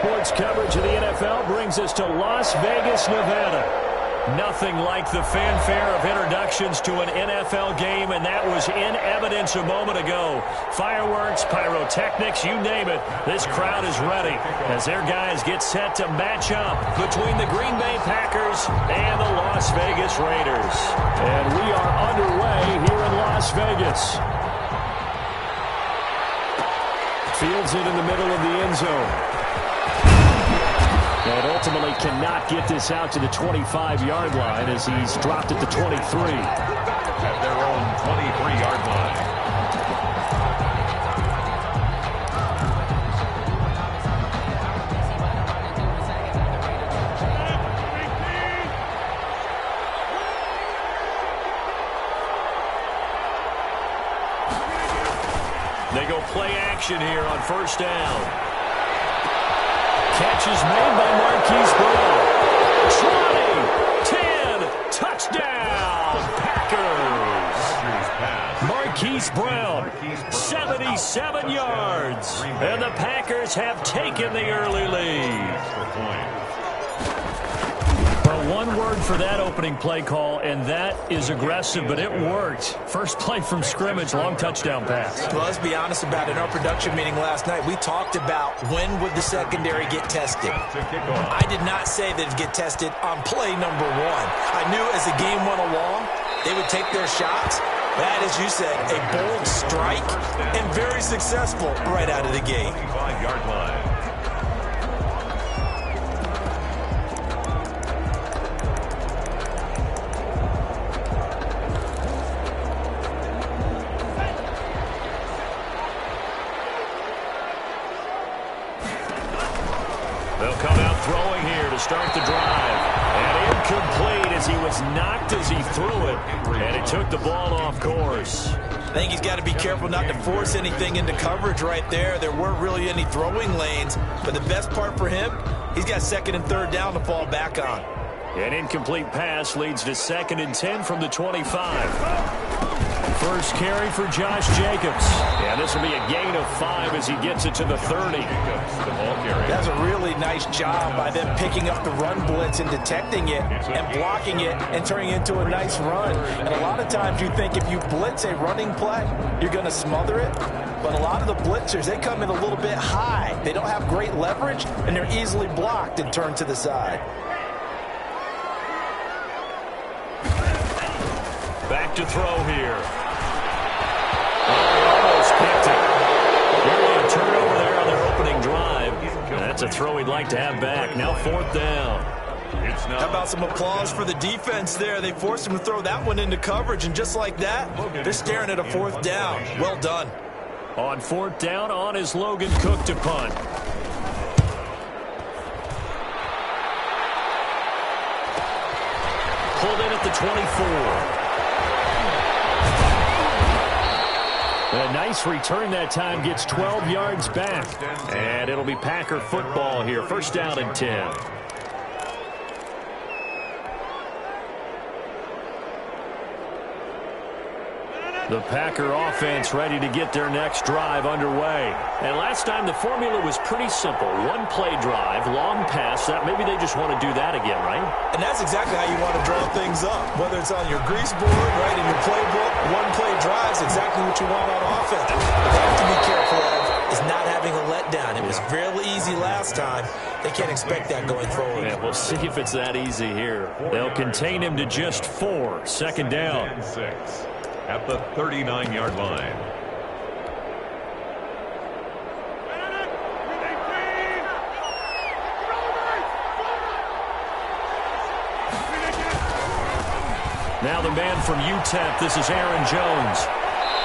sports coverage of the NFL brings us to Las Vegas, Nevada. Nothing like the fanfare of introductions to an NFL game, and that was in evidence a moment ago. Fireworks, pyrotechnics, you name it. This crowd is ready as their guys get set to match up between the Green Bay Packers and the Las Vegas Raiders. And we are underway here in Las Vegas. Fields it in the middle of the end zone. And ultimately cannot get this out to the 25-yard line as he's dropped at the 23. At their own 23-yard line. They go play action here on first down. Catch is made by Marquise Brown. 20, 10, touchdown, Packers. Marquise Brown, 77 yards. And the Packers have taken the early lead. Well, one word for that opening play call, and that is aggressive, but it worked. First play from scrimmage, long touchdown pass. Well, let's be honest about it. In our production meeting last night, we talked about when would the secondary get tested. I did not say that it'd get tested on play number one. I knew as the game went along, they would take their shots. That, as you said, a bold strike and very successful right out of the gate. 25-yard line. They'll come out throwing here to start the drive. And incomplete as he was knocked as he threw it. And it took the ball off course. I think he's got to be careful not to force anything into coverage right there. There weren't really any throwing lanes. But the best part for him, he's got second and third down to fall back on. An incomplete pass leads to 2nd and 10 from the 25. First carry for Josh Jacobs. Yeah, this will be a gain of 5 as he gets it to the 30. That's a really nice job by them picking up the run blitz and detecting it and blocking it and turning it into a nice run. And a lot of times you think if you blitz a running play, you're going to smother it. But a lot of the blitzers, they come in a little bit high. They don't have great leverage, and they're easily blocked and turned to the side. Back to throw here. Almost picked it. Nearly a turnover there on their opening drive. And that's a throw he'd like to have back. Now 4th down. How about some applause for the defense there? They forced him to throw that one into coverage, and just like that, they're staring at a 4th down. Well done. On 4th down, on is Logan Cook to punt. Pulled in at the 24. A nice return that time, gets 12 yards back. And it'll be Packer football here. First down and 10. The Packer offense ready to get their next drive underway. And last time the formula was pretty simple. One play drive, long pass. Maybe they just want to do that again, right? And that's exactly how you want to draw things up. Whether it's on your grease board, right, in your playbook, one play drive is exactly what you want on offense. What they have to be careful of is not having a letdown. It was fairly easy last time. They can't expect that going forward. Yeah, we'll see if it's that easy here. They'll contain him to just 4. Second down. 6 at the 39-yard line. Now the man from UTEP, this is Aaron Jones.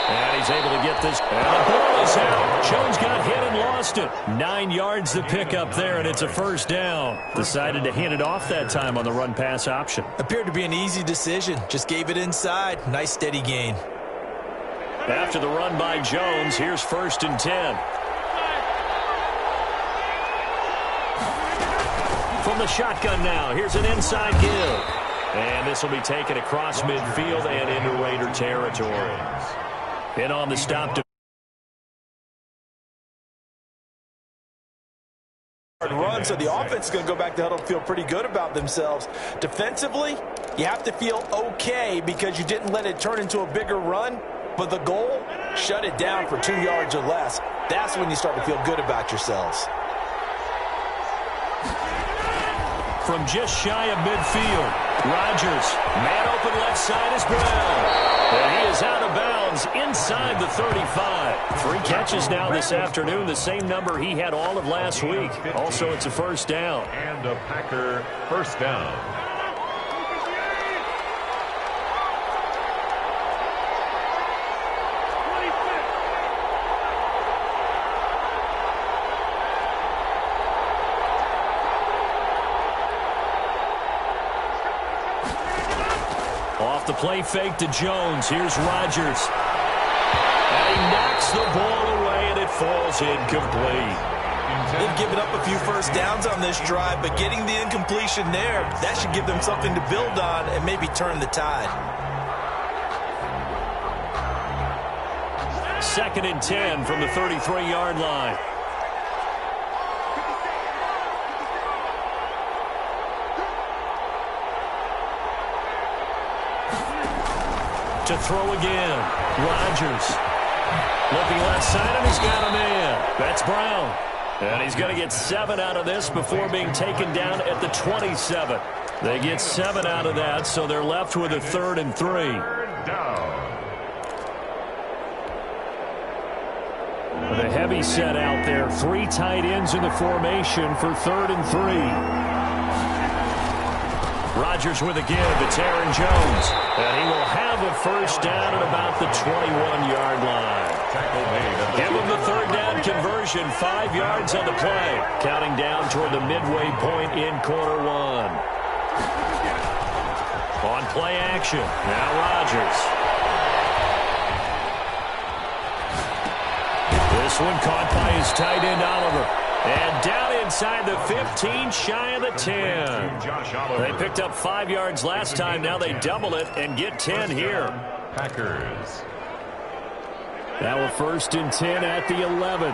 And he's able to get this. And the ball is out. Jones got hit and lost it. 9 yards to pick up there, and it's a first down. Decided to hand it off that time on the run-pass option. Appeared to be an easy decision. Just gave it inside. Nice steady gain. After the run by Jones, here's 1st and 10. From the shotgun now, here's an inside give. And this will be taken across midfield and into Raider territory. In on the stop to run, so the offense is going to go back to huddle and feel pretty good about themselves. Defensively, you have to feel okay because you didn't let it turn into a bigger run, but the goal, shut it down for 2 yards or less. That's when you start to feel good about yourselves. From just shy of midfield, Rodgers, man open left side is Brown. And he is out of bounds inside the 35. 3 catches now this afternoon, the same number he had all of last week. Also, it's a first down. And a Packer first down. Off the play fake to Jones. Here's Rodgers. And he knocks the ball away, and it falls incomplete. They've given up a few first downs on this drive, but getting the incompletion there, that should give them something to build on and maybe turn the tide. 2nd and 10 from the 33-yard line. To throw again. Rodgers. Looking left side, and he's got a man. That's Brown. And he's going to get 7 out of this before being taken down at the 27. They get 7 out of that, so they're left with a 3rd and 3. The heavy set out there. 3 tight ends in the formation for 3rd and 3. Rodgers with a give. It's Aaron Jones. And he will have a first down at about the 21-yard line. Give him the 3rd down conversion. 5 yards on the play. Counting down toward the midway point in quarter 1. On play action. Now Rodgers. This one caught by his tight end Oliver. And down inside the 15, shy of the 10. They picked up 5 yards last time. Now they double it and get 10 here. Packers. Now a 1st and 10 at the 11.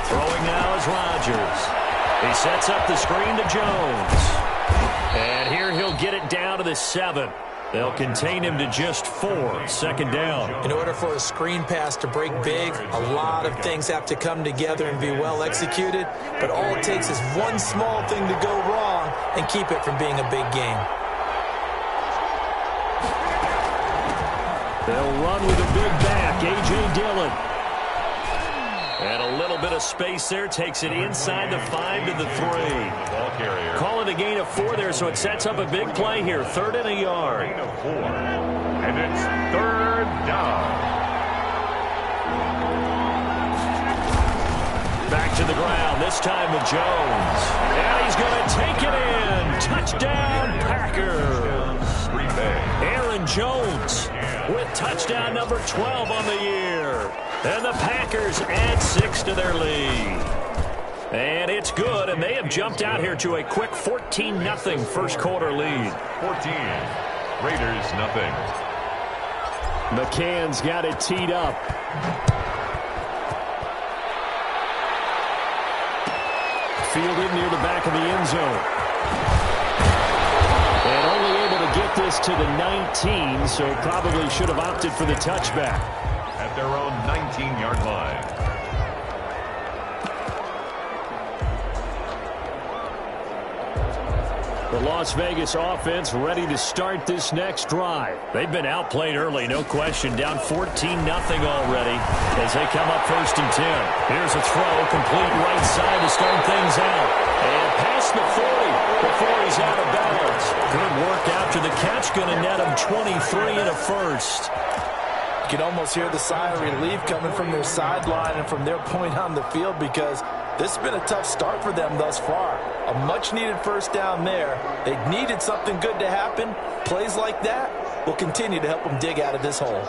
Throwing now is Rodgers. He sets up the screen to Jones. And here he'll get it down to the 7. They'll contain him to just 4. 2nd down. In order for a screen pass to break big, a lot of things have to come together and be well executed. But all it takes is one small thing to go wrong and keep it from being a big game. They'll run with a big back, A.J. Dillon. And a little bit of space there. Takes it inside the 5 to the 3. Call it a gain of 4 there, so it sets up a big play here. 3rd and a yard. Gain of 4. And it's 3rd down. Back to the ground, this time with Jones. And he's going to take it in. Touchdown, Packers. Green Bay. Aaron Jones with touchdown number 12 on the year. And the Packers add 6 to their lead. And it's good, and they have jumped out here to a quick 14-0 first quarter lead. 14. Raiders, nothing. McCann's got it teed up. Fielded near the back of the end zone. And only able to get this to the 19, so probably should have opted for the touchback. At their own 19-yard line. The Las Vegas offense ready to start this next drive. They've been outplayed early, no question. Down 14-0 already as they come up 1st and 10. Here's a throw, complete right side to start things out. And past the 40 before he's out of bounds. Good work after the catch. Going to net him 23 and a first. You can almost hear the sigh of relief coming from their sideline and from their point on the field because this has been a tough start for them thus far. A much-needed first down there. They needed something good to happen. Plays like that will continue to help them dig out of this hole.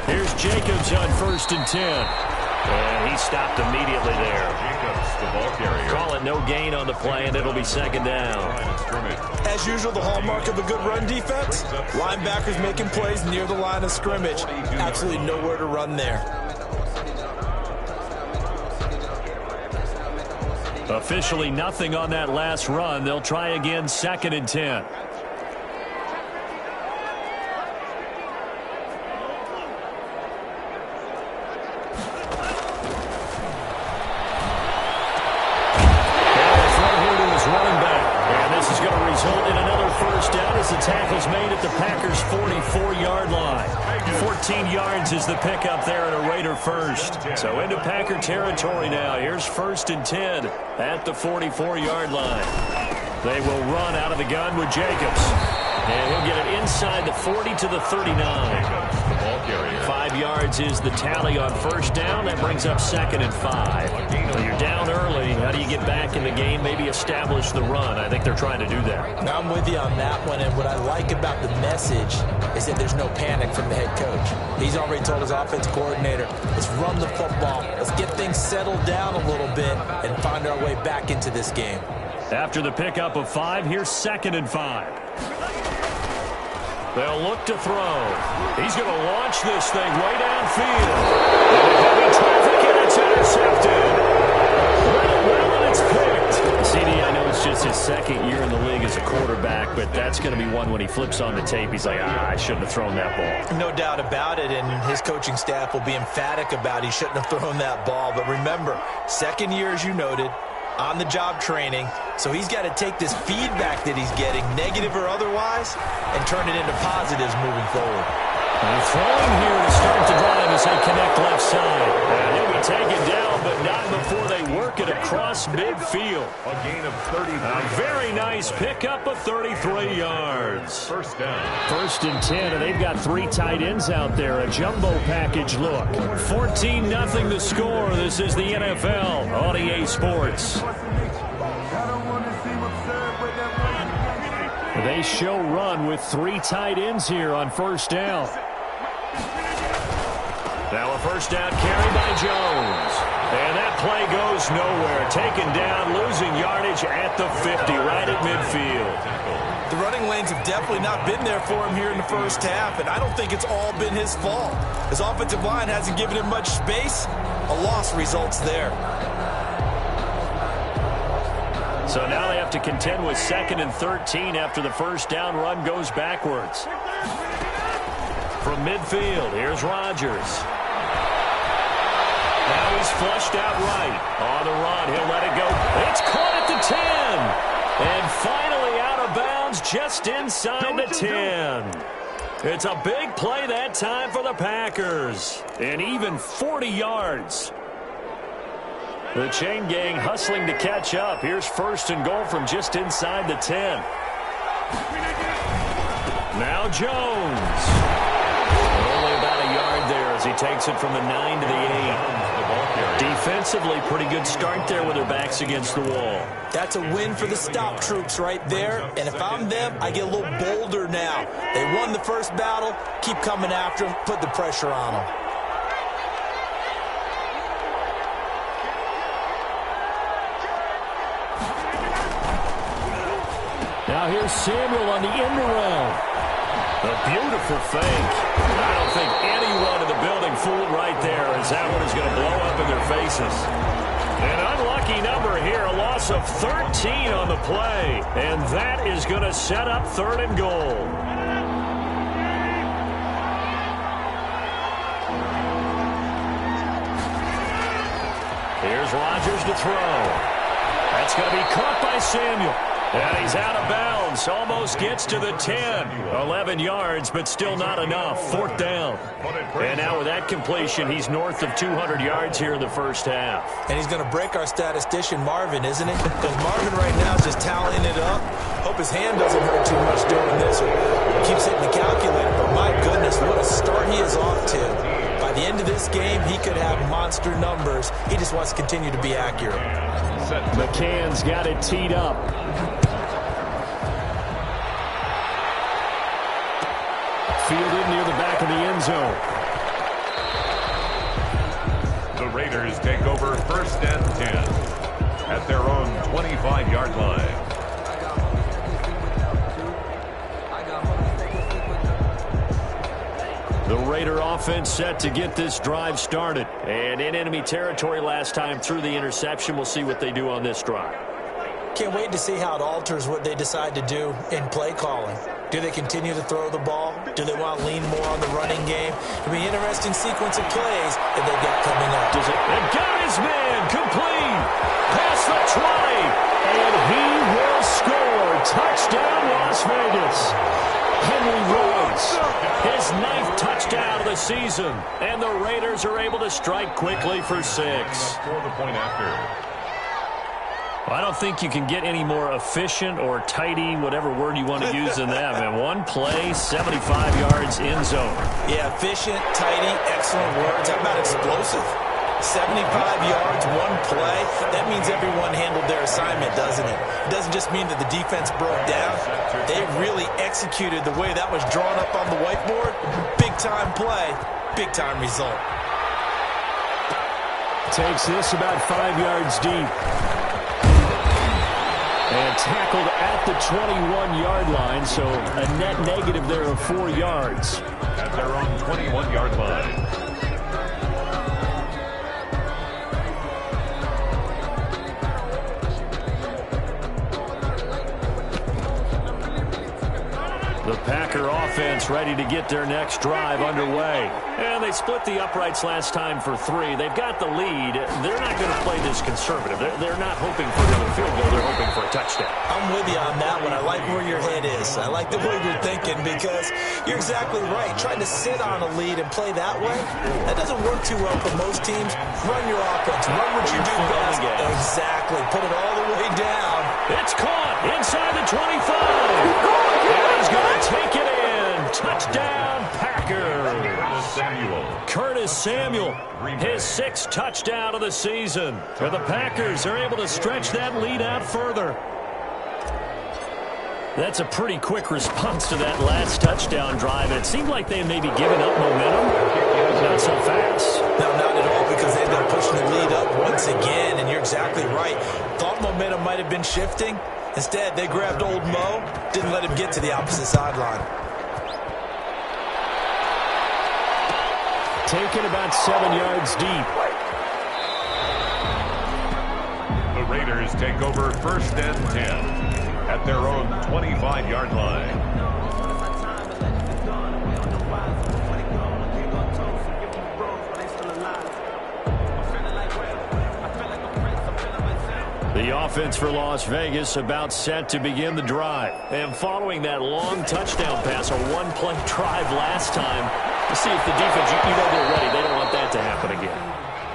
Here's Jacobs on 1st and 10. And he stopped immediately there. Jacobs, the ball carrier. Call it no gain on the play, and it'll be second down. As usual, the hallmark of a good run defense, linebackers making plays near the line of scrimmage. Absolutely nowhere to run there. Officially nothing on that last run. They'll try again, 2nd and 10. The tackle's made at the Packers' 44-yard line. 14 yards is the pickup there, and a Raider first. So into Packer territory now. Here's 1st and 10 at the 44-yard line. They will run out of the gun with Jacobs. And he'll get it inside the 40 to the 39. 5 yards is the tally on 1st down. That brings up 2nd and 5. When you're down early, how do you get back in the game, maybe establish the run? I think they're trying to do that. Now I'm with you on that one, and what I like about the message is that there's no panic from the head coach. He's already told his offensive coordinator, let's run the football, let's get things settled down a little bit and find our way back into this game. After the pickup of 5, here's 2nd and 5. They'll look to throw. He's going to launch this thing way downfield. Heavy traffic, and it's intercepted. Well, and it's picked. CD, I know it's just his 2nd year in the league as a quarterback, but that's going to be one when he flips on the tape. He's like, I shouldn't have thrown that ball. No doubt about it, and his coaching staff will be emphatic about he shouldn't have thrown that ball. But remember, 2nd year, as you noted, on-the-job training, so he's got to take this feedback that he's getting, negative or otherwise, and turn it into positives moving forward. And throwing here to start the drive as they connect left side. And he'll be taken down, but not before they work it across midfield. A gain of 33. A very nice pickup of 33 yards. 1st down. 1st and 10, and they've got 3 tight ends out there. A jumbo package look. 14-0 the score. This is the NFL on EA Sports. They show run with 3 tight ends here on 1st down. Now a 1st down carry by Jones. And that play goes nowhere. Taken down, losing yardage at the 50, right at midfield. The running lanes have definitely not been there for him here in the 1st half, and I don't think it's all been his fault. His offensive line hasn't given him much space. A loss results there. So now they have to contend with 2nd and 13 after the 1st down run goes backwards. From midfield, here's Rodgers. Now he's flushed out right. On the run, he'll let it go. It's caught at the 10. And finally out of bounds just inside the 10. It's a big play that time for the Packers. And even 40 yards. The chain gang hustling to catch up. Here's 1st and goal from just inside the 10. Now Jones. Only about a yard there as he takes it from the 9 to the 8. Defensively, pretty good start there with their backs against the wall. That's a win for the stop troops right there. And if I'm them, I get a little bolder now. They won the 1st battle. Keep coming after them. Put the pressure on them. Now here's Samuel on the end around. A beautiful fake. I don't think anyone in the building fooled right there, as that one is going to blow up in their faces. An unlucky number here, a loss of 13 on the play. And that is going to set up 3rd and goal. Here's Rodgers to throw. That's going to be caught by Samuel. And he's out of bounds. Almost gets to the 10. 11 yards, but still not enough. 4th down. And now with that completion, he's north of 200 yards here in the 1st half. And he's going to break our statistician, Marvin, isn't he? Because Marvin right now is just tallying it up. Hope his hand doesn't hurt too much doing this or keeps hitting the calculator. But my goodness, what a start he is off to. By the end of this game, he could have monster numbers. He just wants to continue to be accurate. McCann's got it teed up. Fielded near the back of the end zone. The Raiders take over 1st and 10. at their own 25-yard line. The Raider offense set to get this drive started. And in enemy territory last time through the interception. We'll see what they do on this drive. Can't wait to see how it alters what they decide to do in play calling. Do they continue to throw the ball? Do they want to lean more on the running game? It'll be an interesting sequence of plays that they've got coming up. Does it? And got his man complete. Past the 20. And he will score. Touchdown, Las Vegas. Henry Rhodes, his 9th touchdown of the season. And the Raiders are able to strike quickly for 6. For the point after. I don't think you can get any more efficient or tidy, whatever word you want to use in that. Man, one play, 75 yards in zone. Yeah, efficient, tidy, excellent words. How about explosive? 75 yards, one play. That means everyone handled their assignment, doesn't it? It doesn't just mean that the defense broke down. They really executed the way that was drawn up on the whiteboard. Big-time play, big-time result. Takes this about 5 yards deep. And tackled at the 21-yard line, so a net negative there of 4 yards. At their own 21-yard line. The Packer offense ready to get their next drive underway. And they split the uprights last time for 3. They've got the lead. They're not going to play this conservative. They're not hoping for another field goal. They're hoping for a touchdown. I'm with you on that one. I like where your head is. I like the way you're thinking because you're exactly right. Trying to sit on a lead and play that way, that doesn't work too well for most teams. Run your offense. Run what you do best. Exactly. Put it all the way down. It's caught inside the 25. And he's going to take it in. Touchdown, Packers. Curtis Samuel, his 6th touchdown of the season. And the Packers are able to stretch that lead out further. That's a pretty quick response to that last touchdown drive. And it seemed like they may be giving up momentum. Not so fast. No, not at all, because they ended up pushing the lead up once again. And you're exactly right. Thought momentum might have been shifting. Instead, they grabbed old Mo, didn't let him get to the opposite sideline. Taken about 7 yards deep. The Raiders take over 1st and 10 at their own 25-yard line. The offense for Las Vegas about set to begin the drive. And following that long touchdown pass, a one-play drive last time, to see if the defense, you know they're ready. They don't want that to happen again.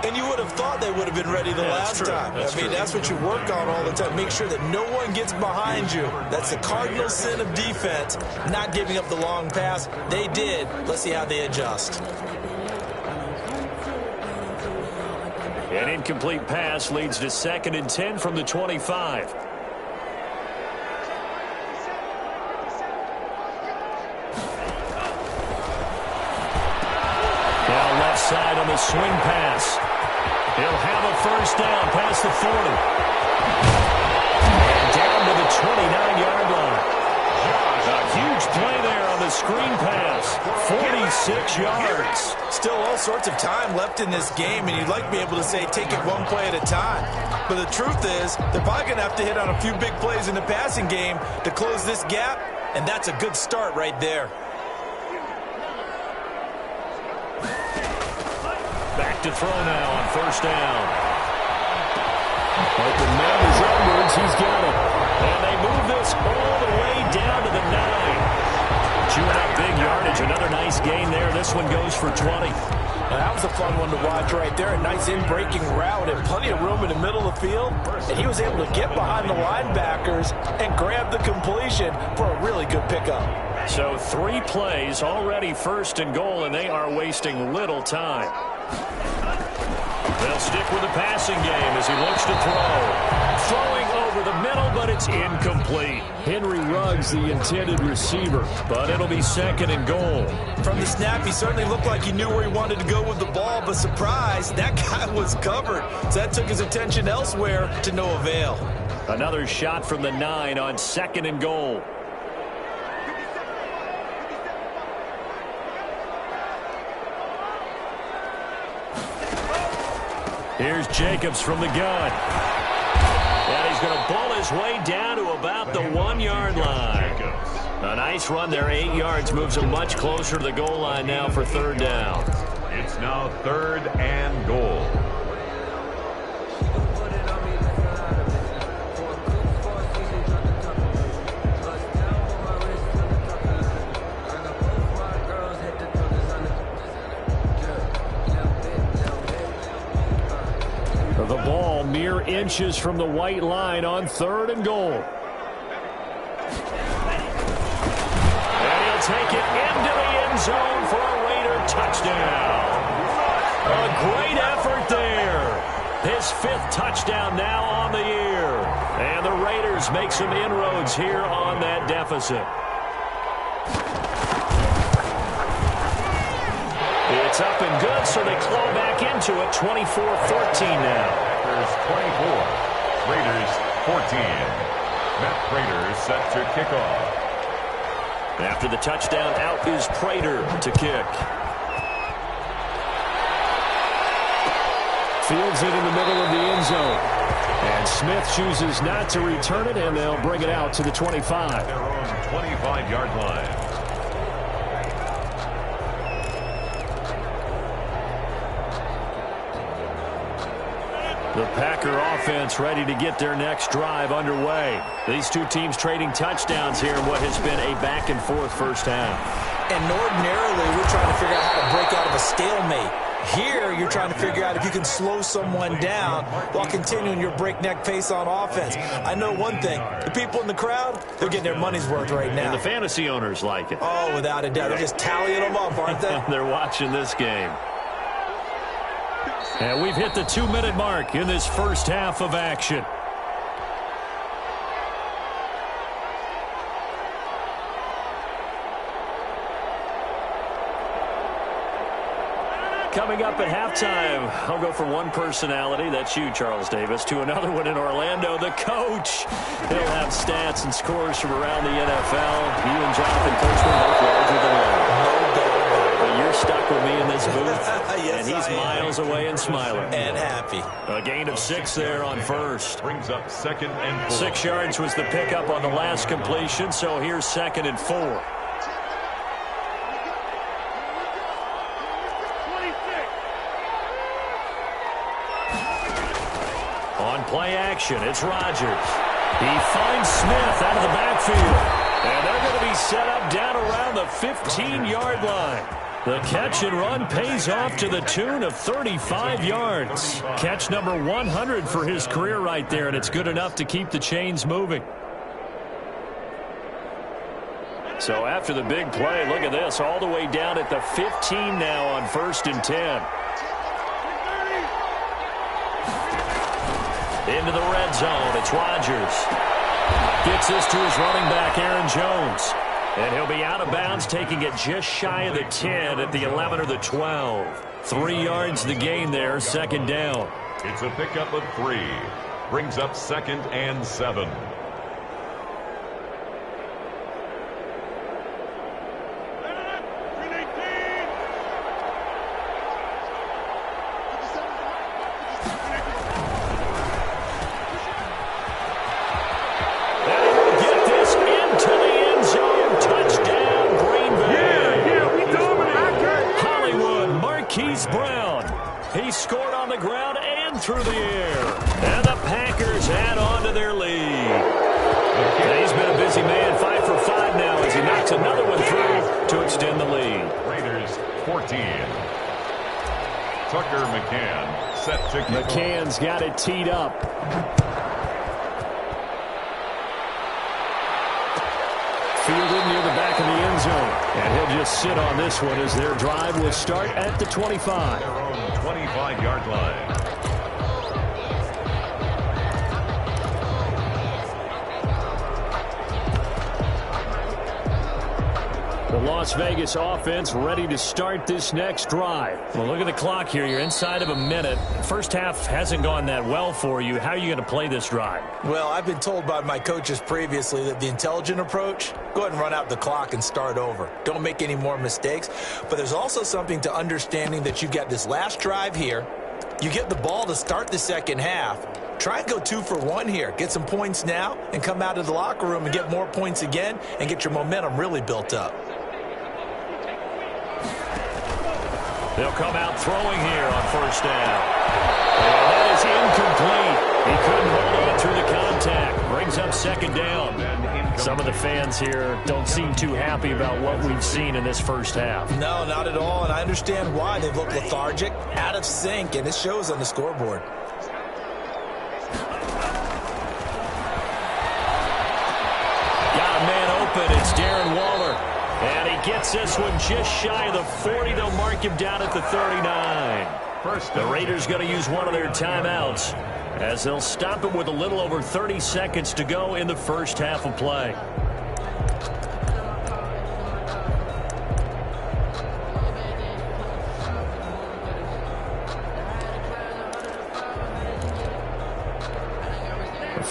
And you would have thought they would have been ready the last time. That's what you work on all the time. Make sure that no one gets behind you. That's the cardinal sin of defense, not giving up the long pass. They did. Let's see how they adjust. An incomplete pass leads to 2nd and 10 from the 25. Now left side on the swing pass. He'll have a 1st down past the 40. And down to the 29-yard line. A huge play there on the screen pass. 46 yards. Still all sorts of time left in this game, and you'd like to be able to say take it one play at a time. But the truth is, they're probably going to have to hit on a few big plays in the passing game to close this gap, and that's a good start right there. Back to throw now on 1st down. Open man is Edwards. He's got it. And they move this all the way down to the 9. Chewing up big yardage. Another nice gain there. This one goes for 20. Now, that was a fun one to watch right there. A nice in-breaking route and plenty of room in the middle of the field. And he was able to get behind the linebackers and grab the completion for a really good pickup. So 3 plays, already 1st and goal, and they are wasting little time. They'll stick with the passing game as he looks to throw. Throwing over the middle, but it's It's incomplete. Henry Ruggs, the intended receiver, but it'll be second and goal. From the snap, he certainly looked like he knew where he wanted to go with the ball, but surprise, that guy was covered. So that took his attention elsewhere to no avail. Another shot from the 9 on second and goal. Here's Jacobs from the gun. And he's going to bull his way down to about the 1-yard line. A nice run there, 8 yards, moves him much closer to the goal line now for third down. It's now third and goal. The ball mere inches from the white line on third and goal. And he'll take it into the end zone for a Raider touchdown. A great effort there. His 5th touchdown now on the year. And the Raiders make some inroads here on that deficit. It's up and good, so they claw back into it, 24-14 now. Packers 24, Raiders 14. Matt Prater set to kick off. After the touchdown, out is Prater to kick. Fields it in the middle of the end zone. And Smith chooses not to return it, and they'll bring it out to the 25. Their own 25-yard line. The Packer offense ready to get their next drive underway. These two teams trading touchdowns here in what has been a back-and-forth first half. And ordinarily, we're trying to figure out how to break out of a stalemate. Here, you're trying to figure out if you can slow someone down while continuing your breakneck pace on offense. I know one thing. The people in the crowd, they're getting their money's worth right now. And the fantasy owners like it. Oh, without a doubt. They're just tallying them up, aren't they? They're watching this game. And we've hit the 2-minute mark in this first half of action. Coming up at halftime, I'll go from one personality, that's you, Charles Davis, to another one in Orlando, the coach. He'll have stats and scores from around the NFL. You and Jonathan Coachman both larger than life. But you're stuck with me in this booth, Yes, and he's miles away and smiling. And happy. A gain of 6 there on first. Brings up second and 4. 6 yards was the pickup on the last completion, so here's second and 4. On play action, it's Rodgers. He finds Smith out of the backfield. And they're going to be set up down around the 15-yard line. The catch and run pays off to the tune of 35 yards. Catch number 100 for his career right there, and it's good enough to keep the chains moving. So after the big play, look at this, all the way down at the 15 now on 1st and 10. Into the red zone, it's Rodgers. Gets this to his running back, Aaron Jones. And he'll be out of bounds, taking it just shy of the 10 at the 11 or the 12. 3 yards the gain there, second down. It's a pickup of 3. Brings up second and 7. He scored on the ground and through the air. And the Packers add on to their lead. And he's been a busy man, 5 for 5 now as he knocks another one through to extend the lead. Raiders 14. Tucker McCann set to kick. McCann's got it teed up. Fielded near the back of the end zone. And he'll just sit on this one as their drive will start at the 25. Their own 25-yard line. The Las Vegas offense ready to start this next drive. Well, look at the clock here. You're inside of a minute. First half hasn't gone that well for you. How are you going to play this drive? Well, I've been told by my coaches previously that the intelligent approach, go ahead and run out the clock and start over. Don't make any more mistakes. But there's also something to understanding that you've got this last drive here. You get the ball to start the second half. Try and go 2 for 1 here. Get some points now and come out of the locker room and get more points again and get your momentum really built up. They'll come out throwing here on first down. And that is incomplete. He couldn't hold on through the contact. Brings up second down. Some of the fans here don't seem too happy about what we've seen in this first half. No, not at all, and I understand why. They've looked lethargic, out of sync, and it shows on the scoreboard. Got a man open. It's Darren Waller. And he gets this one just shy of the 40. They'll mark him down at the 39. The Raiders going to use one of their timeouts as they'll stop him with a little over 30 seconds to go in the first half of play.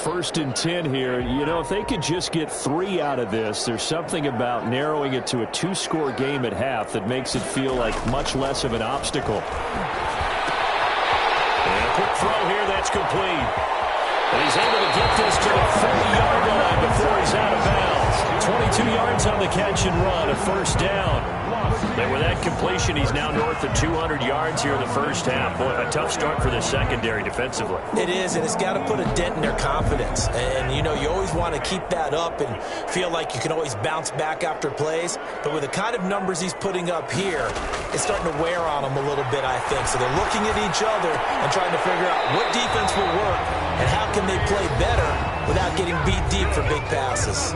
First and 10 here. You know, if they could just get 3 out of this, there's something about narrowing it to a 2-score game at half that makes it feel like much less of an obstacle. And a quick throw here, that's complete. And he's able to get this to the 40-yard line before he's out of bounds. 22 yards on the catch and run, a first down. And with that completion, he's now north of 200 yards here in the first half. Boy, a tough start for the secondary defensively. It is, and it's got to put a dent in their confidence. And, you know, you always want to keep that up and feel like you can always bounce back after plays. But with the kind of numbers he's putting up here, it's starting to wear on them a little bit, I think. So they're looking at each other and trying to figure out what defense will work and how can they play better without getting beat deep for big passes.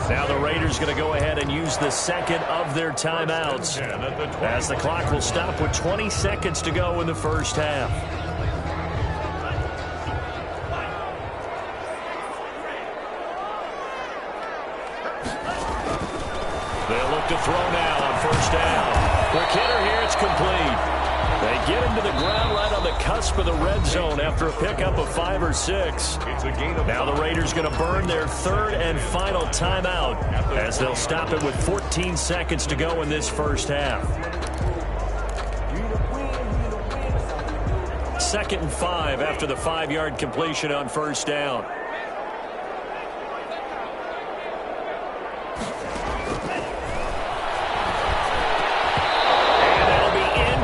Now the Raiders going to go ahead and use the second of their timeouts as the clock will stop with 20 seconds to go in the first half. They'll look to throw now on first down. Quick hitter here, it's complete. They get him to the ground right on the cusp of the red zone after a pickup of 5 or 6. Now the Raiders going to burn their third and final timeout as they'll stop it with 14 seconds to go in this first half. 2nd and 5 after the 5-yard completion on first down.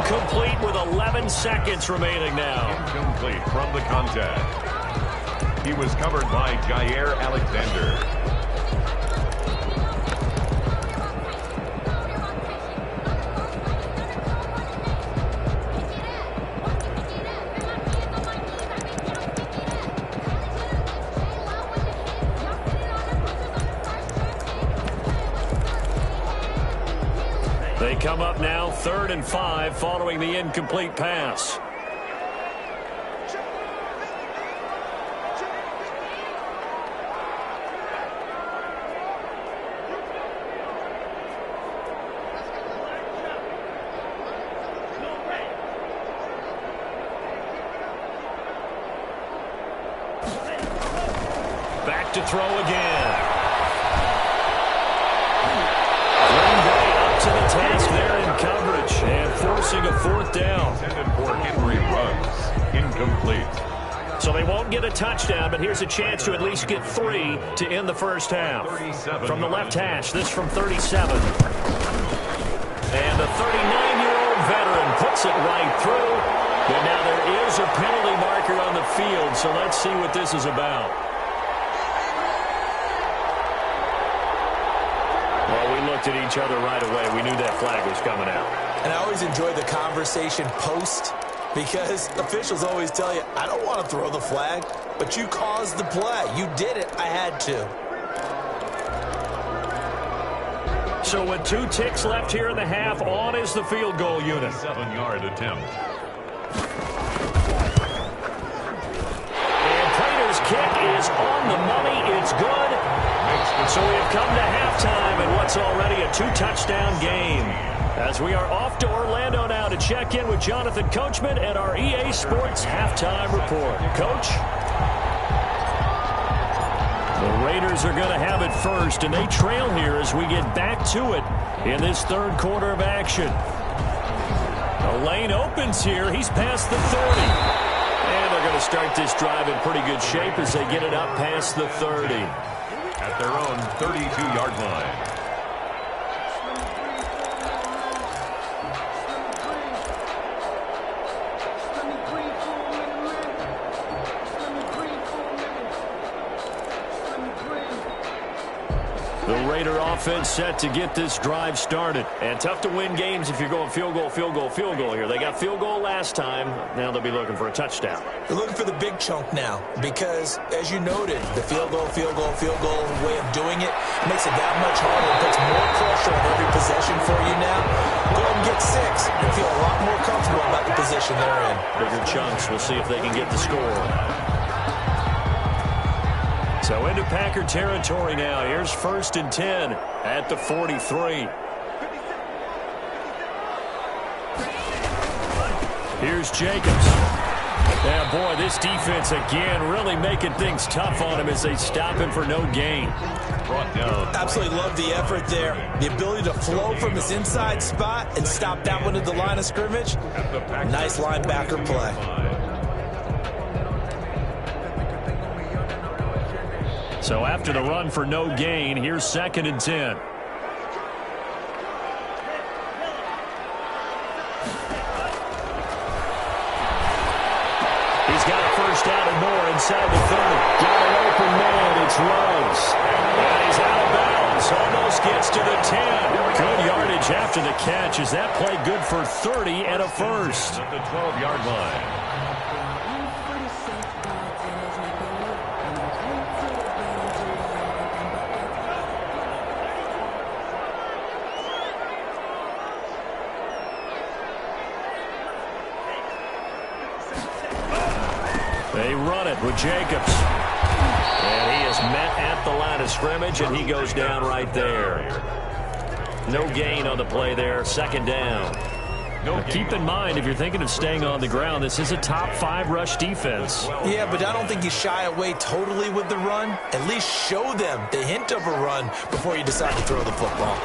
Complete with 11 seconds remaining now. Incomplete from the contact. He was covered by Jair Alexander. They come up now 3rd and 5 following the incomplete pass. Back to throw again. To the task there in coverage and forcing a 4th down. Intended for Henry Ruggs. Incomplete. So they won't get a touchdown, but here's a chance to at least get 3 to end the first half. From the left hash, this from 37. And the 39-year-old veteran puts it right through. But now there is a penalty marker on the field, so let's see what this is about. Well, we looked at each other right away. We knew that flag was coming out. And I always enjoy the conversation post because officials always tell you, I don't want to throw the flag, but you caused the play. You did it. I had to. So with 2 ticks left here in the half, on is the field goal unit. 7-yard attempt. And Prater's kick is on the money. It's good. So we have come to halftime, and what's it's already a two-touchdown game. As we are off to Orlando now to check in with Jonathan Coachman and our EA Sports halftime report. Coach? The Raiders are going to have it first, and they trail here as we get back to it in this third quarter of action. The lane opens here. He's past the 30. And they're going to start this drive in pretty good shape as they get it up past the 30. At their own 32-yard line. The Raider offense set to get this drive started. And tough to win games if you're going field goal, field goal, field goal here. They got field goal last time. Now they'll be looking for a touchdown. They're looking for the big chunk now because, as you noted, the field goal way of doing it makes it that much harder. It puts more pressure on every possession for you now. Go and get 6 and feel a lot more comfortable about the position they're in. Bigger chunks. We'll see if they can get the score. So into Packer territory now. Here's 1st and 10 at the 43. Here's Jacobs. Yeah, boy, this defense again really making things tough on him as they stop him for no gain. Brought down. Absolutely love the effort there. The ability to flow from his inside spot and stop that one at the line of scrimmage. Nice linebacker play. So after the run for no gain, here's 2nd and 10. He's got a first down and more inside the 30. Got an open man. It's Rose. And he's out of bounds. Almost gets to the 10. Good yardage after the catch. Is that play good for 30 and a first? At the 12-yard line. They run it with Jacobs. And he is met at the line of scrimmage, and he goes down right there. No gain on the play there. 2nd down. Now, keep in mind, if you're thinking of staying on the ground, this is a top 5 rush defense. Yeah, but I don't think you shy away totally with the run. At least show them the hint of a run before you decide to throw the football.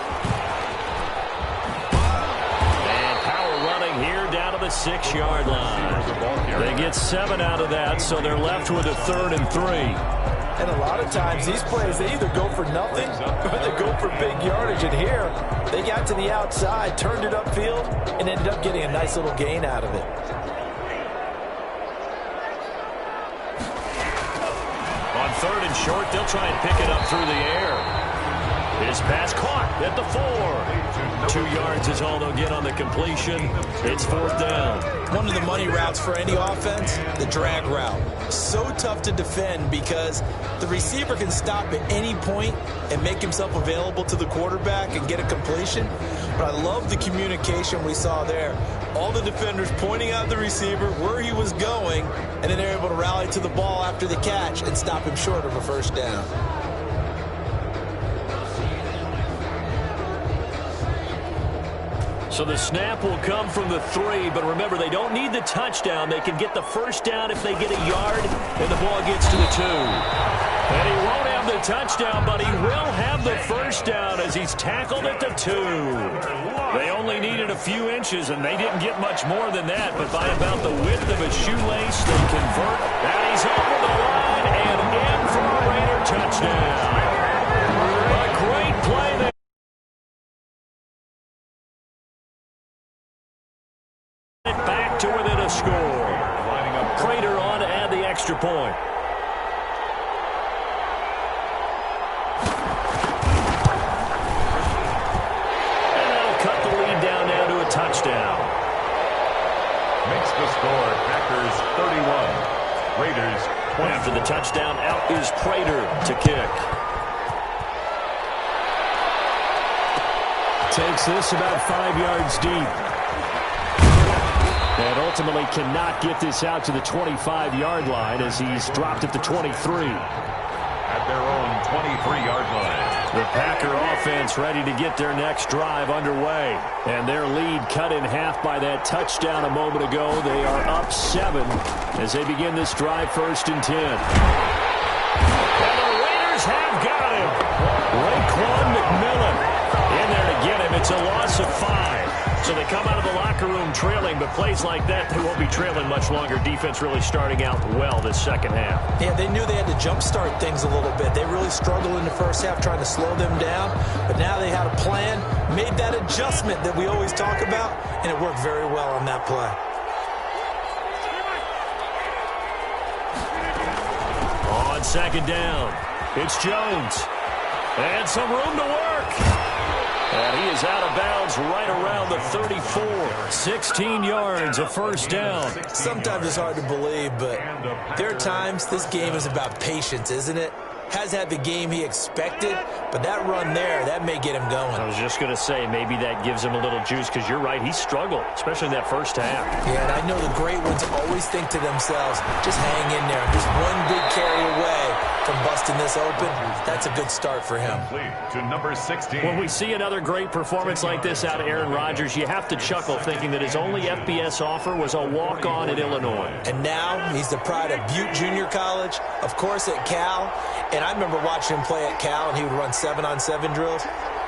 Here down to the 6-yard line. They get 7 out of that, so they're left with a 3rd and 3. And a lot of times these plays, they either go for nothing or they go for big yardage. And here, they got to the outside, turned it upfield, and ended up getting a nice little gain out of it. On 3rd and short, they'll try and pick it up through the air. His pass caught at the 4. 2 yards is all they'll get on the completion. It's 4th down. One of the money routes for any offense, the drag route. So tough to defend because the receiver can stop at any point and make himself available to the quarterback and get a completion. But I love the communication we saw there. All the defenders pointing out the receiver where he was going, and then they're able to rally to the ball after the catch and stop him short of a 1st down. So the snap will come from the 3, but remember, they don't need the touchdown. They can get the 1st down if they get a yard, and the ball gets to the 2. And he won't have the touchdown, but he will have the 1st down as he's tackled at the 2. They only needed a few inches, and they didn't get much more than that, but by about the width of a shoelace, they convert. And he's over the line and in for a Raider touchdown. A great play there. Back to within a score. Prater on to add the extra point. And that'll cut the lead down now to a touchdown. Makes the score Packers 31. Raiders 20. After the touchdown, out is Prater to kick. Takes this about 5 yards deep. And ultimately cannot get this out to the 25-yard line as he's dropped at the 23. At their own 23-yard line. The Packer offense ready to get their next drive underway. And their lead cut in half by that touchdown a moment ago. They are up 7 as they begin this drive, 1st and 10. And the Raiders have got him. Raekwon McMillan in there to get him. It's a loss of 5. So they come out of the locker room trailing, but plays like that, they won't be trailing much longer. Defense really starting out well this second half. Yeah, they knew they had to jumpstart things a little bit. They really struggled in the first half trying to slow them down, but now they had a plan, made that adjustment that we always talk about, and it worked very well on that play. On 2nd down, it's Jones. And some room to work. And he is out of bounds right around the 34. 16 yards, a 1st down. Sometimes it's hard to believe, but there are times this game is about patience, isn't it? Has had the game he expected, but that run there, that may get him going. I was just going to say, maybe that gives him a little juice, because you're right, he struggled, especially in that first half. Yeah, and I know the great ones always think to themselves, just hang in there. Just one big carry away from busting this open. That's a good start for him. To number 16. When we see another great performance like this out of Aaron Rodgers, you have to chuckle thinking that his only FBS offer was a walk-on at Illinois. And now he's the pride of Butte Junior College, of course at Cal. And I remember watching him play at Cal, and he would run 7-on-7 drills.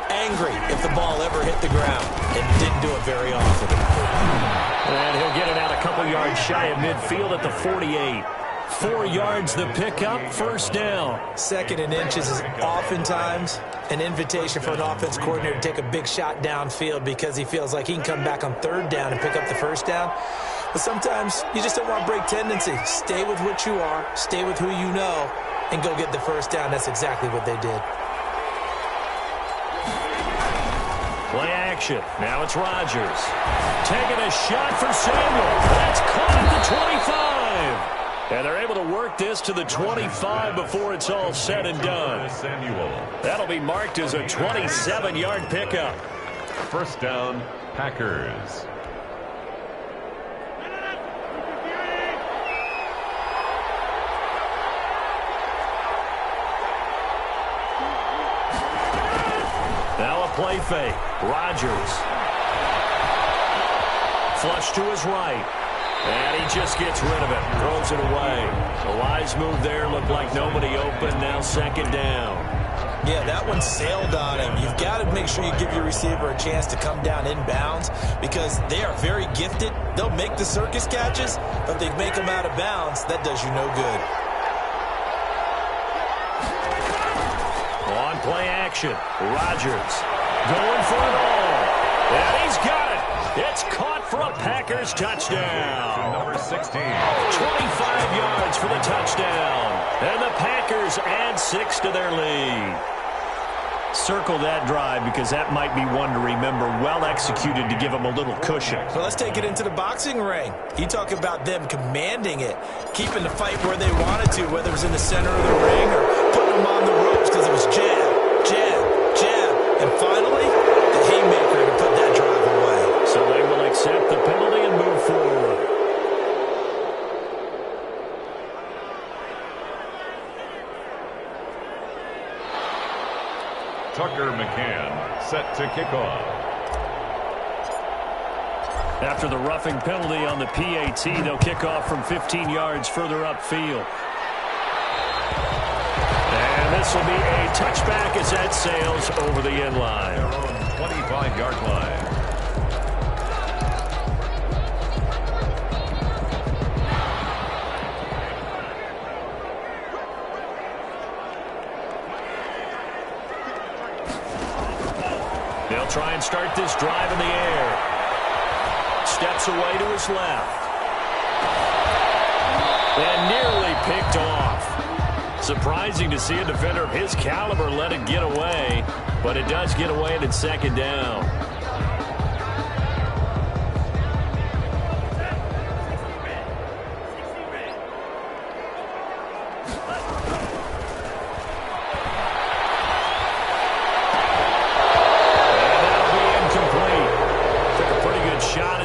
Angry if the ball ever hit the ground, and didn't do it very often. And he'll get it out a couple yards shy of midfield at the 48. 4 yards the pickup, 1st down. 2nd and inches is oftentimes an invitation for an offense coordinator to take a big shot downfield because he feels like he can come back on 3rd down and pick up the 1st down. But sometimes you just don't want to break tendency. Stay with what you are, stay with who you know, and go get the 1st down. That's exactly what they did. Play action. Now it's Rodgers. Taking a shot for Samuel. That's caught at the 25. And they're able to work this to the 25 before it's all said and done. That'll be marked as a 27-yard pickup. 1st down, Packers. Now a play fake. Rodgers. Flush to his right. And he just gets rid of it. Throws it away. A wise move there. Looked like nobody open. Now 2nd down. Yeah, that one sailed on him. You've got to make sure you give your receiver a chance to come down inbounds because they are very gifted. They'll make the circus catches, but if they make them out of bounds, that does you no good. On play action. Rodgers going for it all. And he's got it. It's caught for a Packers touchdown. Number 16. 25 yards for the touchdown. And the Packers add 6 to their lead. Circle that drive because that might be one to remember. Well executed to give them a little cushion. Well, let's take it into the boxing ring. You talk about them commanding it, keeping the fight where they wanted to, whether it was in the center of the ring or putting them on the ropes because it was jab, jab, jab. And finally, the haymaker to put that drive away. So they will accept the penalty and move forward. Tucker McCann set to kick off. After the roughing penalty on the PAT, they'll kick off from 15 yards further upfield. And this will be a touchback as that sails over the end line. Their own 25-yard line. They'll try and start this drive in the air. Steps away to his left. And nearly picked off. Surprising to see a defender of his caliber let it get away, but it does get away and it's 2nd down.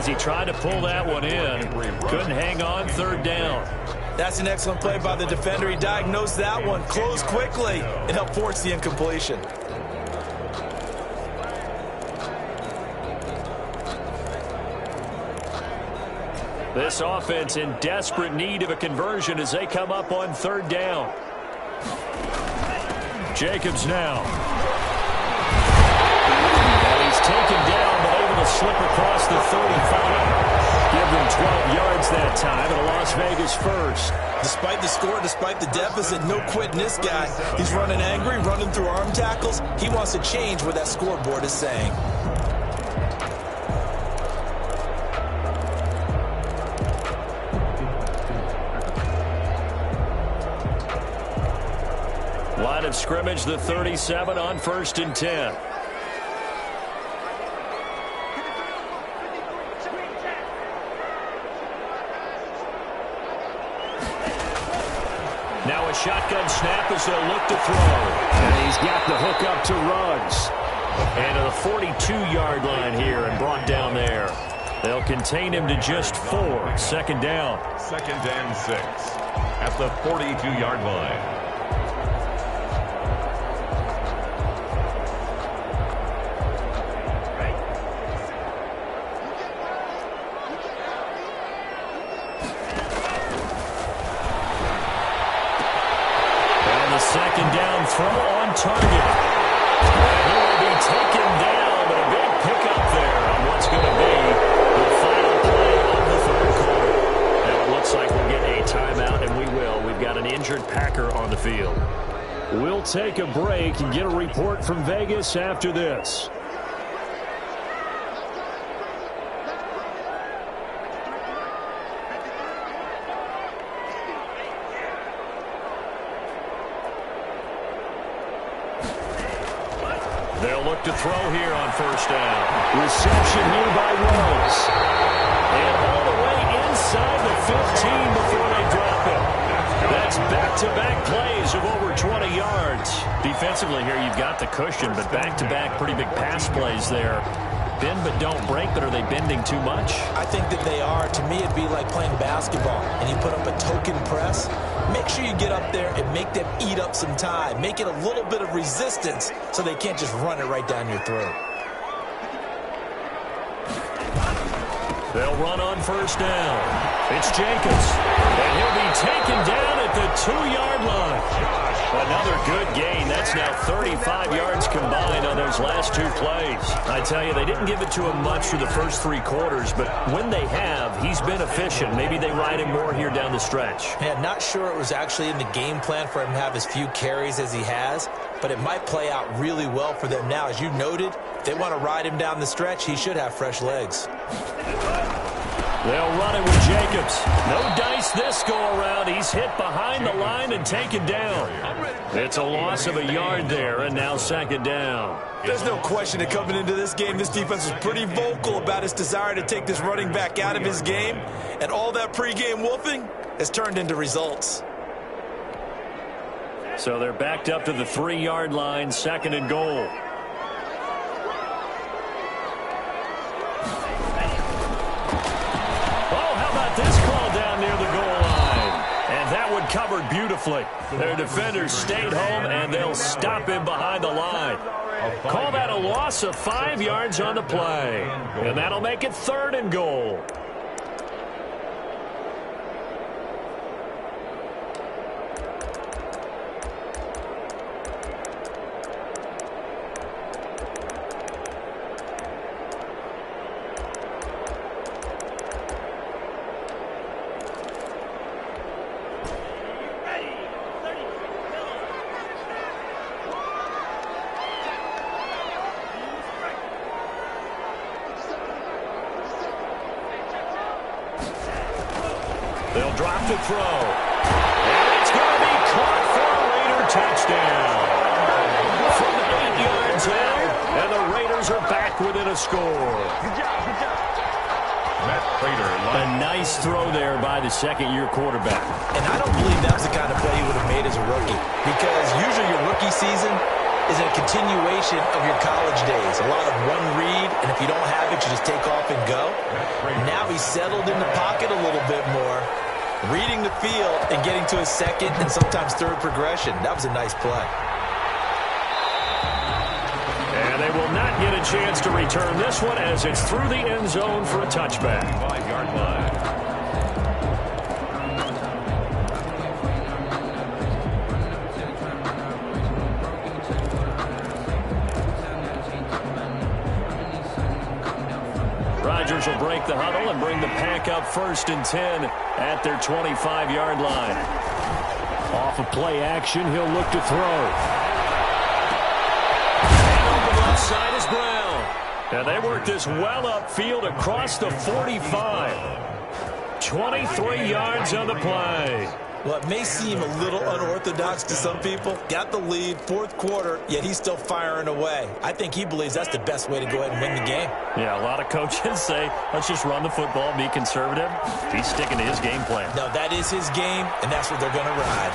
He tried to pull that one in. Couldn't hang on. 3rd down. That's an excellent play by the defender. He diagnosed that one, closed quickly, and helped force the incompletion. This offense in desperate need of a conversion as they come up on third down. Jacobs now. And he's taken down, but able to slip across the 35. Give them 12 yards that time, and a Las Vegas first. Despite the score, despite the deficit, no quitting this guy. He's running angry, running through arm tackles. He wants to change what that scoreboard is saying. Line of scrimmage, the 37 on 1st and 10. Now a shotgun snap as they'll look to throw. And he's got the hook up to Ruggs. And to the 42-yard line here and brought down there. They'll contain him to just 4. 2nd down. 2nd and 6 at the 42-yard line. Throw on target. And he will be taken down, but a big pickup there on what's going to be the final play of the 3rd quarter. Now it looks like we'll get a timeout, and we will. We've got an injured Packer on the field. We'll take a break and get a report from Vegas after this. They'll look to throw here on 1st down. Reception here by Ruggs. And all the way inside the 15 before they drop it. That's back-to-back plays of over 20 yards. Defensively here, you've got the cushion, but back-to-back pretty big pass plays there. Bend but don't break, but are they bending too much? I think that they are. To me, it'd be like playing basketball, and you put up a token press. Make sure you get up there and make them eat up some time. Make it a little bit of resistance so they can't just run it right down your throat. They'll run on 1st down. It's Jacobs. And he'll be taken down at the 2-yard line. Another good gain. That's now 35 yards combined on those last 2 plays. I tell you, they didn't give it to him much for the first 3 quarters, but when they have, he's been efficient. Maybe they ride him more here down the stretch. Yeah, not sure it was actually in the game plan for him to have as few carries as he has, but it might play out really well for them now. As you noted, if they want to ride him down the stretch, he should have fresh legs. They'll run it with Jacobs. No dice this go-around. He's hit behind the line and taken down. It's a loss of a yard there, and now 2nd down. There's no question that coming into this game, this defense was pretty vocal about its desire to take this running back out of his game, and all that pregame wolfing has turned into results. So they're backed up to the 3-yard line, 2nd and goal. This call down near the goal line. And that one covered beautifully. Their defenders stayed home, and they'll stop him behind the line. Call that a loss of 5 yards on the play. And that'll make it 3rd and goal. They'll drop to throw. And it's going to be caught for a Raider touchdown. From 8 yards out, and the Raiders are back within a score. Good job. Matt Prater. A nice throw there by the 2nd-year quarterback. And I don't believe that was the kind of play he would have made as a rookie, because usually your rookie season is a continuation of your college days. A lot of one read, and if you don't have it, you just take off and go. Now he's settled in the pocket a little bit more, reading the field and getting to his 2nd and sometimes 3rd progression. That was a nice play. And they will not get a chance to return this one as it's through the end zone for a touchback. 5-yard line. receivers will break the huddle and bring the pack up 1st and 10 at their 25-yard line. Off of play action, he'll look to throw. And open left side is Brown. And they work this well upfield across the 45. 23 yards on the play. Well, it may seem a little unorthodox to some people. Got the lead, 4th quarter, yet he's still firing away. I think he believes that's the best way to go ahead and win the game. Yeah, a lot of coaches say, let's just run the football, be conservative. He's sticking to his game plan. No, that is his game, and that's what they're going to ride.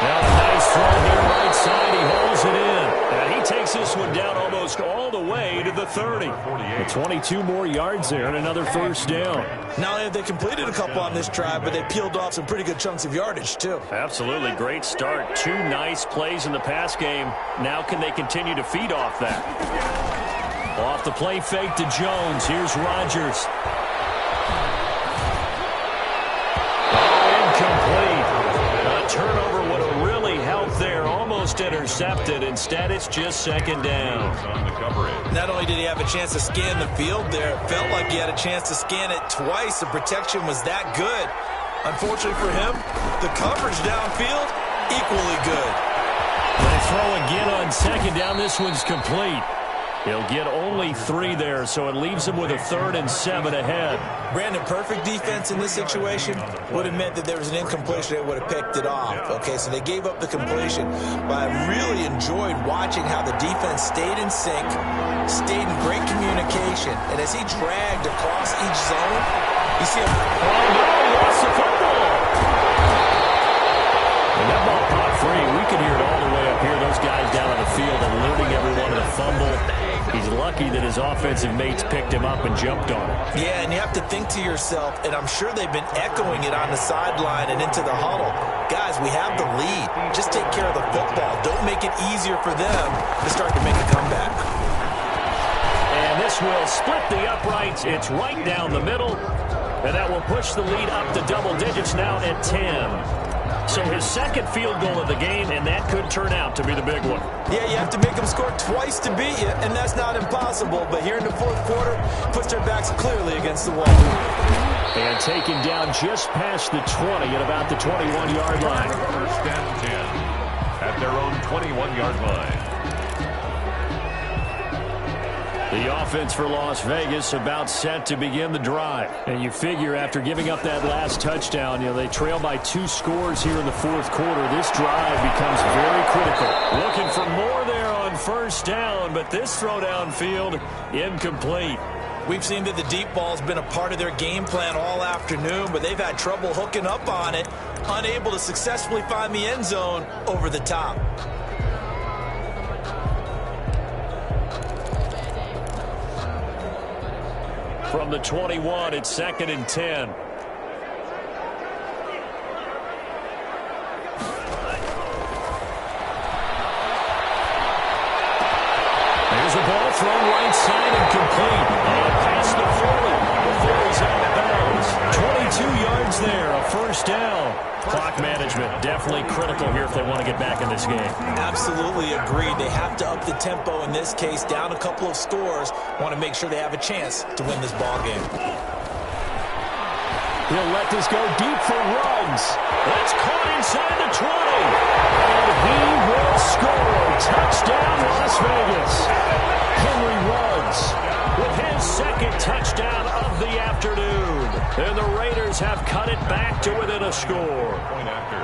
Now a nice throw here right side. He holds it in. And he takes this one down almost all the way to the 30. 22 more yards there and another 1st down. Not only have they completed a couple on this drive, but they peeled off some pretty good chunks of yardage, too. Absolutely. Great start. 2 nice plays in the pass game. Now can they continue to feed off that? Off the play fake to Jones. Here's Rodgers. Incomplete. A turnover would have really helped there. Almost intercepted. Instead, it's just 2nd down. Not only did he have a chance to scan the field there, it felt like he had a chance to scan it twice. The protection was that good. Unfortunately for him, the coverage downfield, equally good. They throw again on 2nd down. This one's complete. He'll get only 3 there, so it leaves him with a 3rd and 7 ahead. Brandon, perfect defense in this situation would have meant that there was an incompletion that would have picked it off. Okay, so they gave up the completion, but I really enjoyed watching how the defense stayed in sync, stayed in great communication, and as he dragged across each zone, you see him. Oh, no, he lost the football. And that ball popped free. We could hear it all the way up here. Those guys down on the field alerting everyone to the fumble. He's lucky that his offensive mates picked him up and jumped on him. Yeah, and you have to think to yourself, and I'm sure they've been echoing it on the sideline and into the huddle. Guys, we have the lead. Just take care of the football. Don't make it easier for them to start to make a comeback. And this will split the uprights. It's right down the middle. And that will push the lead up to double digits now at 10. So his 2nd field goal of the game, and that could turn out to be the big one. Yeah, you have to make them score twice to beat you, and that's not impossible. But here in the 4th quarter, puts their backs clearly against the wall. And taken down just past the 20 at about the 21-yard line. 1st and 10 at their own 21-yard line. The offense for Las Vegas about set to begin the drive. And you figure after giving up that last touchdown, they trail by 2 scores here in the 4th quarter. This drive becomes very critical. Looking for more there on 1st down, but this throw downfield incomplete. We've seen that the deep ball's been a part of their game plan all afternoon, but they've had trouble hooking up on it, unable to successfully find the end zone over the top. From the 21, it's 2nd and 10. There's a ball thrown right side and complete. And past the 40 before he's out of bounds. 22 yards there, a 1st down. Clock management definitely critical here if they want to get back in this game. Absolutely agreed. They have to up the tempo in this case, down a couple of scores. Want to make sure they have a chance to win this ball game. He'll let this go deep for Ruggs. That's caught inside the 20. And he will score. Touchdown, Las Vegas. Henry Ruggs with his 2nd touchdown of the afternoon. And the Raiders have cut it back to within a score. Point after.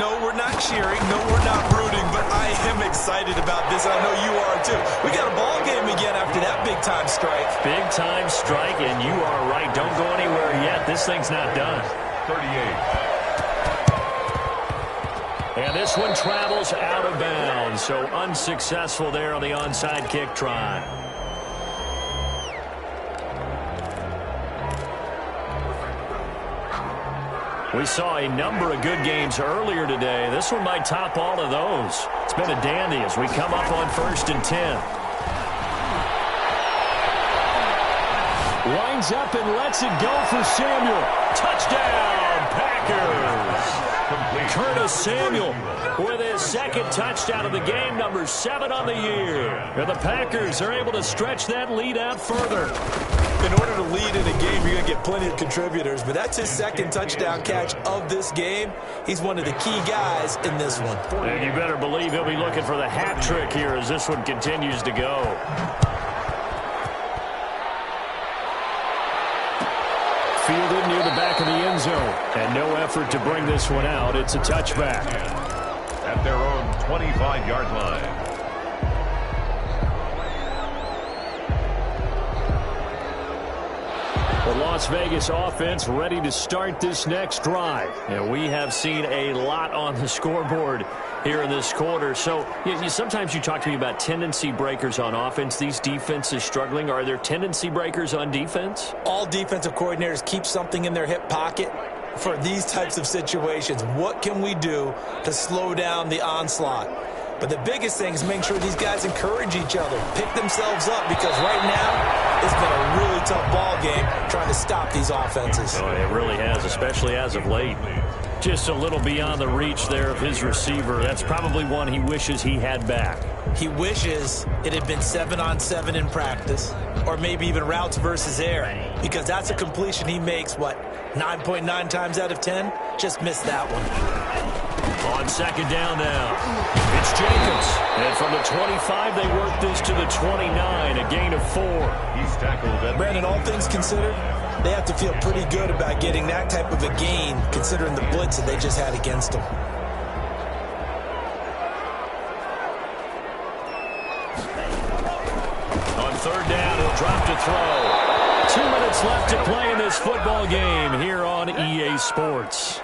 No, we're not cheering. No, we're not rooting, but I am excited about this. I know you are, too. We got a ball game again after that big-time strike. Big-time strike, and you are right. Don't go anywhere yet. This thing's not done. 38. And this one travels out of bounds, so unsuccessful there on the onside kick try. We saw a number of good games earlier today. This one might top all of those. It's been a dandy as we come up on 1st and 10. Lines up and lets it go for Samuel. Touchdown, Packers. complete. Curtis Samuel with his second touchdown of the game, number 7 on the year. And the Packers are able to stretch that lead out further. In order to lead in a game, you're going to get plenty of contributors, but that's his second touchdown catch of this game. He's one of the key guys in this one. And you better believe he'll be looking for the hat trick here as this one continues to go. Fielded near the back of the end zone. And no effort to bring this one out. It's a touchback. At their own 25-yard line. The Las Vegas offense ready to start this next drive. And we have seen a lot on the scoreboard here in this quarter. So sometimes you talk to me about tendency breakers on offense. These defenses struggling. Are there tendency breakers on defense? All defensive coordinators keep something in their hip pocket for these types of situations. What can we do to slow down the onslaught? But the biggest thing is make sure these guys encourage each other, pick themselves up, because right now it's been a really tough ball game trying to stop these offenses. Oh, it really has, especially as of late. Just a little beyond the reach there of his receiver. That's probably one he wishes he had back. He wishes it had been 7-on-7 in practice, or maybe even routes versus air, because that's a completion he makes, 9.9 times out of 10? Just missed that one. On second down now, it's Jacobs. And from the 25, they work this to the 29, a gain of 4. He's tackled at Brandon, all things considered, they have to feel pretty good about getting that type of a gain, considering the blitz that they just had against them. On third down, he'll drop to throw. 2 minutes left to play in this football game here on EA Sports.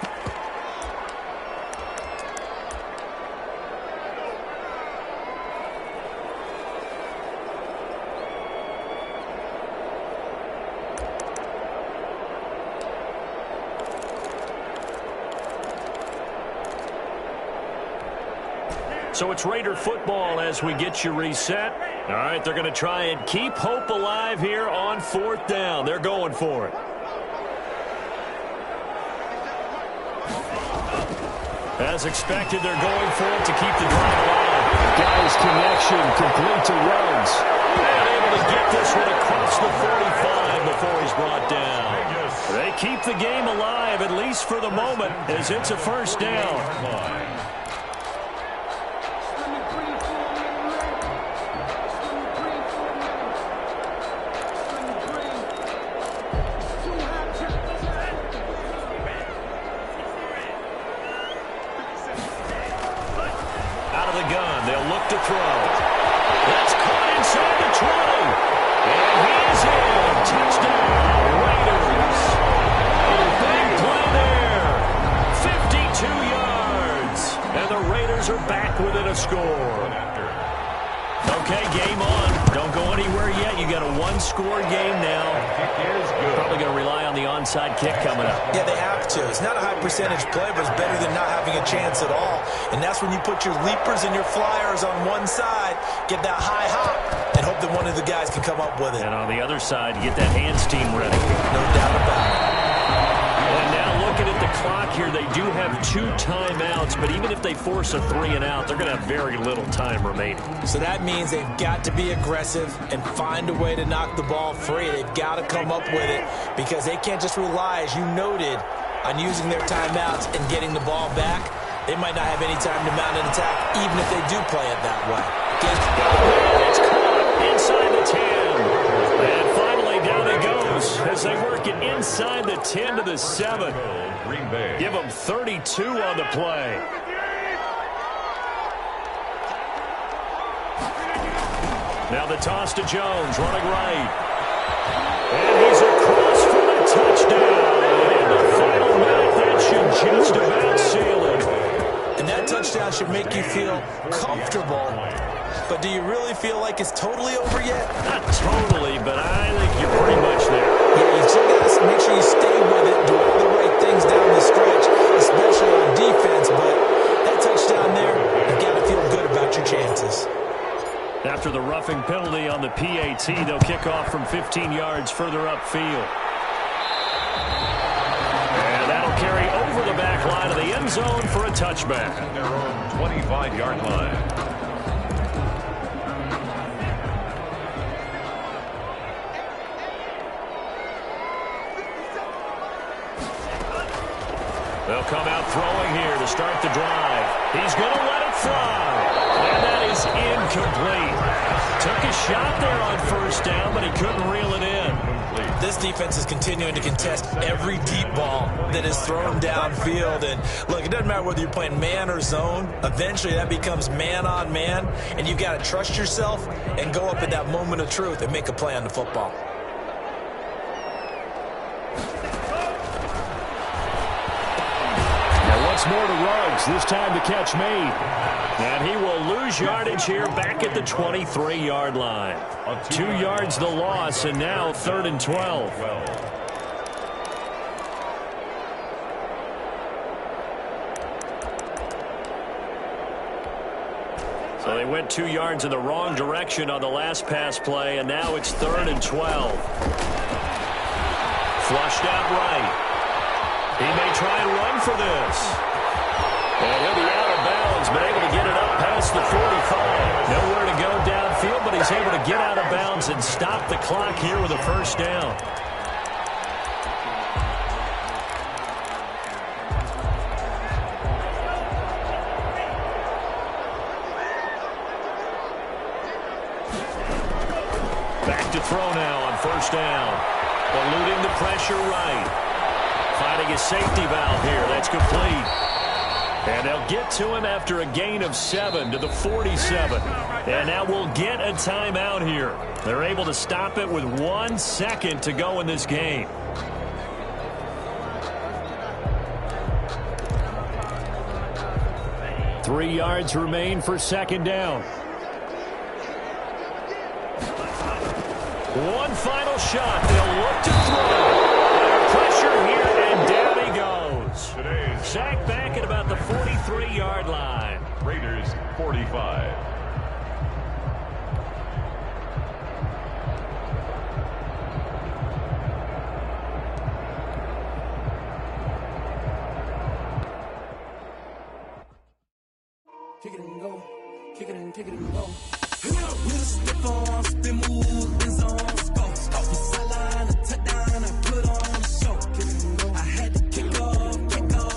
So it's Raider football as we get you reset. All right, they're going to try and keep hope alive here on fourth down. They're going for it. As expected, they're going for it to keep the drive alive. Guys, connection complete to Ruggs. And able to get this one across the 45 before he's brought down. They keep the game alive, at least for the moment, as it's a first down. To throw. That's caught inside the 20. And he's in. Touchdown, Raiders. A big play there. 52 yards. And the Raiders are back within a score. Okay, game on. Don't go anywhere yet. You got a one-score game now. Probably going to rely on the onside kick coming up. Yeah, they have to. It's not a high percentage play, but it's better than not having a chance at all. And that's when you put your leapers and your flyers on one side, get that high hop, and hope that one of the guys can come up with it. And on the other side, get that hands team ready. No doubt about it. And now looking at the clock here, they do have 2 timeouts, but even if they force a 3 and out, they're going to have very little time remaining. So that means they've got to be aggressive and find a way to knock the ball free. They've got to come up with it because they can't just rely, as you noted, on using their timeouts and getting the ball back. They might not have any time to mount an attack, even if they do play it that way. It's caught inside the 10. And finally down it goes as they work it inside the 10 to the 7. Give them 32 on the play. Now the toss to Jones, running right. And he's across for the touchdown. And the final minute, that should just about seal it. And that touchdown should make you feel comfortable. But do you really feel like it's totally over yet? Not totally, but I think you're pretty much there. Yeah, you still got to make sure you stay with it, do all the right things down the stretch, especially on defense. But that touchdown there, you've got to feel good about your chances. After the roughing penalty on the PAT, they'll kick off from 15 yards further upfield. And that'll carry over the back line of the the end zone for a touchback. At their own 25-yard line. They'll come out throwing here to start the drive. He's going to let it fly. And that is incomplete. Took a shot there on first down, but he couldn't reel it in. This defense is continuing to contest every deep ball that is thrown downfield. And look, it doesn't matter whether you're playing man or zone. Eventually that becomes man on man. And you've got to trust yourself and go up at that moment of truth and make a play on the football. More to Ruggs, this time the catch made. And he will lose yardage here back at the 23-yard line. 2 yards the loss, and now 3rd and 12. So they went 2 yards in the wrong direction on the last pass play, and now it's 3rd and 12. Flushed out right. He may try and run for this. And he'll be out of bounds, but able to get it up past the 45. Nowhere to go downfield, but he's able to get out of bounds and stop the clock here with a first down. Back to throw now on first down. Eluding the pressure right. Finding a safety valve here. That's complete. And they'll get to him after a gain of 7 to the 47. And now we'll get a timeout here. They're able to stop it with 1 second to go in this game. Three yards remain for second down. One final shot. They'll look to throw. Pressure here, and down he goes. Sacked back at about the 43-yard line. Raiders 45. Kick it and go. Kick it and go. With a step on, spin move, in zone, scope. Stop the sideline, a touchdown, I put on the show. Kick it and go. I had to kick off and go.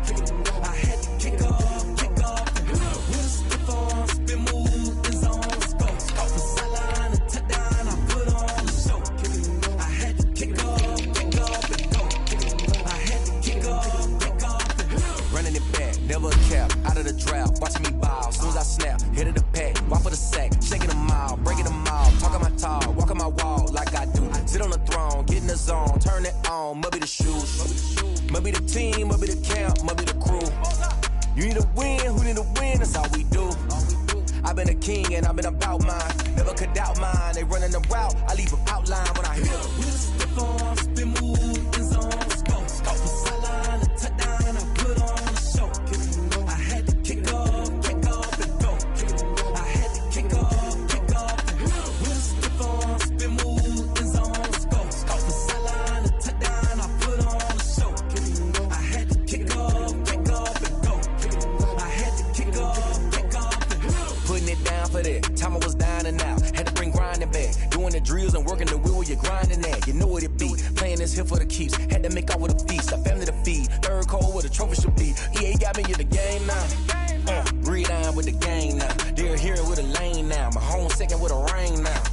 Kick it and go. I had to kick off and go. With a step on, spin move, in zone, scope. Stop the sideline, a touchdown, I put on the show. Kick it and go. I had to kick off and go. Kick it and go. I had to kick off and go. Running it back, never a cap, out of the drought, watching me ball, soon as I snap, hit of the pack, walk for the sack, shaking them all, breaking them all, talking my talk, walking my wall like I do, sit on the throne, get in the zone, turn it on, must be the shoes, must be the team, must be the camp, must be the crew, you need a win, who need a win, that's all we do, I've been a king and I've been about mine, never could doubt mine, they running the route, I leave them outline when I hit them. With a step on, spin move, in zone, scope, stop the sideline, a touchdown, I put on the show. Kick it and go. I had to kick off and go. Kick it and go. I had to kick off and go. With a step on, spin move, in zone, scope, stop the sideline, a touchdown, I put on the show. Kick it and go. I had to kick off and go. Kick it and go. I had to kick off and go. Putting it down for that. Time I was down and out. Had to bring grinding back. Doing the drills and working the wheel where you're grinding at. You know what it be. Playing this here for the keeps. Had to make out with a feast. A family to feed. Third cold where the trophy should be. EA got me in the game now. Breed on with the game now. They're here with a lane now. My home second with a ring now.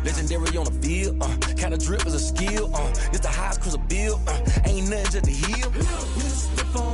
Legendary on the field. Kind of drip is a skill. It's the highest cruiser bill. Ain't nothing just the heel. With a step on,